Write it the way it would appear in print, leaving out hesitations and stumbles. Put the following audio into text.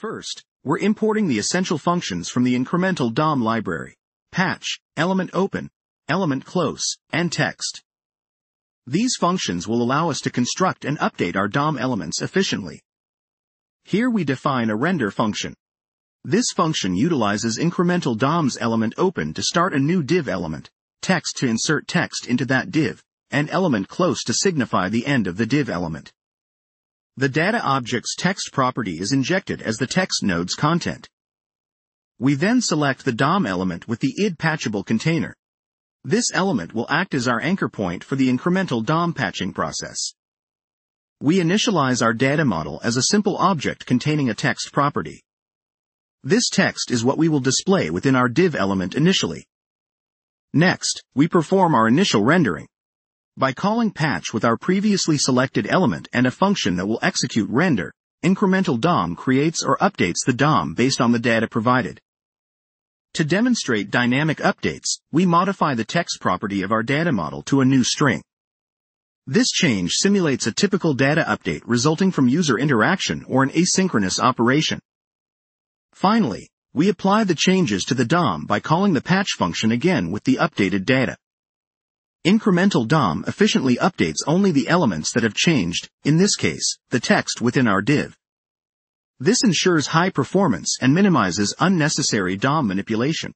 First, we're importing the essential functions from the Incremental DOM library: patch, element open, element close, and text. These functions will allow us to construct and update our DOM elements efficiently. Here we define a render function. This function utilizes Incremental DOM's element open to start a new div element, text to insert text into that div, and element close to signify the end of the div element. The data object's text property is injected as the text node's content. We then select the DOM element with the id patchable container. This element will act as our anchor point for the incremental DOM patching process. We initialize our data model as a simple object containing a text property. This text is what we will display within our div element initially. Next, we perform our initial rendering. By calling patch with our previously selected element and a function that will execute render, Incremental DOM creates or updates the DOM based on the data provided. To demonstrate dynamic updates, we modify the text property of our data model to a new string. This change simulates a typical data update resulting from user interaction or an asynchronous operation. Finally, we apply the changes to the DOM by calling the patch function again with the updated data. Incremental DOM efficiently updates only the elements that have changed, in this case, the text within our div. This ensures high performance and minimizes unnecessary DOM manipulation.